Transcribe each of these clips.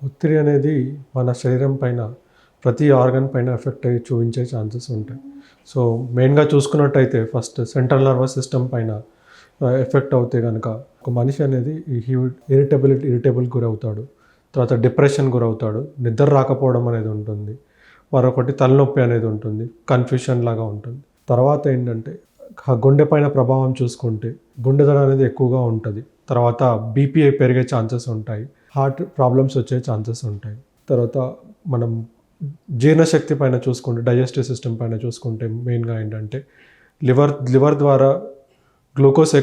ఒత్తిడి అనేది మన శరీరం పైన ప్రతి ఆర్గన్ పైన ఎఫెక్ట్ అయ్యి చూపించే ఛాన్సెస్ ఉంటాయి. సో మెయిన్గా చూసుకున్నట్టయితే ఫస్ట్ సెంట్రల్ నర్వస్ సిస్టమ్ పైన ఎఫెక్ట్ అవుతే కనుక ఒక మనిషి అనేది ఇరిటబుల్ గురవుతాడు. తర్వాత డిప్రెషన్ గురవుతాడు, నిద్ర రాకపోవడం అనేది ఉంటుంది, మరొకటి తలనొప్పి అనేది ఉంటుంది, కన్ఫ్యూషన్ లాగా ఉంటుంది. తర్వాత ఏంటంటే గుండె పైన ప్రభావం చూసుకుంటే గుండె దడ అనేది ఎక్కువగా ఉంటుంది. తర్వాత బీపీఐ పెరిగే ఛాన్సెస్ ఉంటాయి, హార్ట్ ప్రాబ్లమ్స్ వచ్చే ఛాన్సెస్ ఉంటాయి. తర్వాత మనం జీర్ణశక్తి పైన చూసుకుంటే, డైజెస్టివ్ సిస్టమ్ పైన చూసుకుంటే మెయిన్గా ఏంటంటే లివర్ ద్వారా గ్లూకోజ్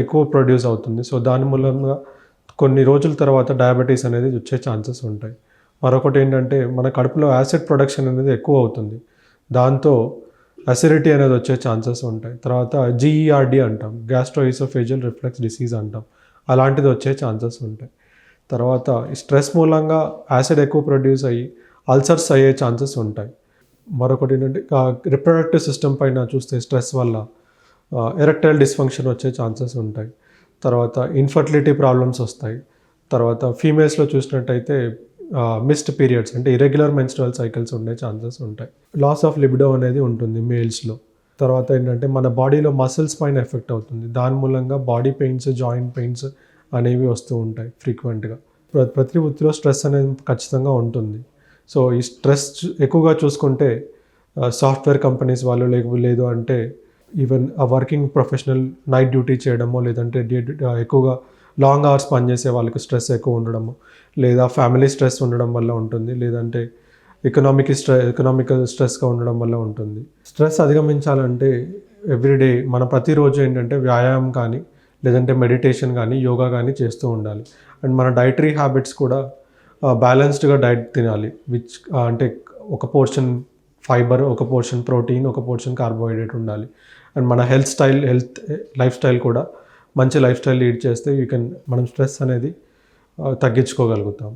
ఎక్కువ ప్రొడ్యూస్ అవుతుంది. సో దాని మూలంగా కొన్ని రోజుల తర్వాత డయాబెటీస్ అనేది వచ్చే ఛాన్సెస్ ఉంటాయి. మరొకటి ఏంటంటే మన కడుపులో యాసిడ్ ప్రొడక్షన్ అనేది ఎక్కువ అవుతుంది, దాంతో అసిడిటీ అనేది వచ్చే ఛాన్సెస్ ఉంటాయి. తర్వాత జీఈఆర్డి అంటాం, గ్యాస్ట్రోఇసోఫేజియల్ రిఫ్లెక్స్ డిసీజ్ అంటాం, అలాంటిది వచ్చే ఛాన్సెస్ ఉంటాయి. తర్వాత స్ట్రెస్ మూలంగా యాసిడ్ ఎక్కువ ప్రొడ్యూస్ అయ్యి అల్సర్స్ అయ్యే ఛాన్సెస్ ఉంటాయి. మరొకటి ఏంటంటే రిప్రొడక్టివ్ సిస్టమ్ పైన చూస్తే స్ట్రెస్ వల్ల ఎరెక్టైల్ డిస్ఫంక్షన్ వచ్చే ఛాన్సెస్ ఉంటాయి. తర్వాత ఇన్ఫర్టిలిటీ ప్రాబ్లమ్స్ వస్తాయి. తర్వాత ఫీమేల్స్లో చూసినట్టయితే మిస్డ్ పీరియడ్స్ అంటే ఇరెగ్యులర్ మెన్స్ట్రువల్ సైకిల్స్ ఉండే ఛాన్సెస్ ఉంటాయి. లాస్ ఆఫ్ లిబిడో అనేది ఉంటుంది మేల్స్లో. తర్వాత ఏంటంటే మన బాడీలో మసిల్స్ పైన ఎఫెక్ట్ అవుతుంది, దాని మూలంగా బాడీ పెయిన్స్, జాయింట్ పెయిన్స్ అనేవి వస్తూ ఉంటాయి ఫ్రీక్వెంట్గా. ప్రతి వృత్తిలో స్ట్రెస్ అనేది ఖచ్చితంగా ఉంటుంది. సో ఈ స్ట్రెస్ ఎక్కువగా చూసుకుంటే సాఫ్ట్వేర్ కంపెనీస్ వాళ్ళు లేదు అంటే ఈవెన్ ఆ వర్కింగ్ ప్రొఫెషనల్ నైట్ డ్యూటీ చేయడమో, లేదంటే ఎక్కువగా లాంగ్ అవర్స్ పనిచేసే వాళ్ళకి స్ట్రెస్ ఎక్కువ ఉండడము, లేదా ఫ్యామిలీ స్ట్రెస్ ఉండడం వల్ల ఉంటుంది, లేదంటే ఎకనామికల్ స్ట్రెస్గా ఉండడం వల్ల ఉంటుంది. స్ట్రెస్ అధిగమించాలంటే ఎవ్రీడే మనం ప్రతిరోజు ఏంటంటే వ్యాయామం కానీ, లేదంటే మెడిటేషన్ కానీ, యోగా కానీ చేస్తూ ఉండాలి. అండ్ మన డైటరీ హ్యాబిట్స్ కూడా బ్యాలెన్స్డ్గా డైట్ తినాలి, అంటే ఒక పోర్షన్ ఫైబర్, ఒక పోర్షన్ ప్రోటీన్, ఒక పోర్షన్ కార్బోహైడ్రేట్ ఉండాలి. అండ్ మన లైఫ్ స్టైల్ కూడా మంచి లైఫ్ స్టైల్ లీడ్ చేస్తే మనం స్ట్రెస్ అనేది తగ్గించుకోగలుగుతాం.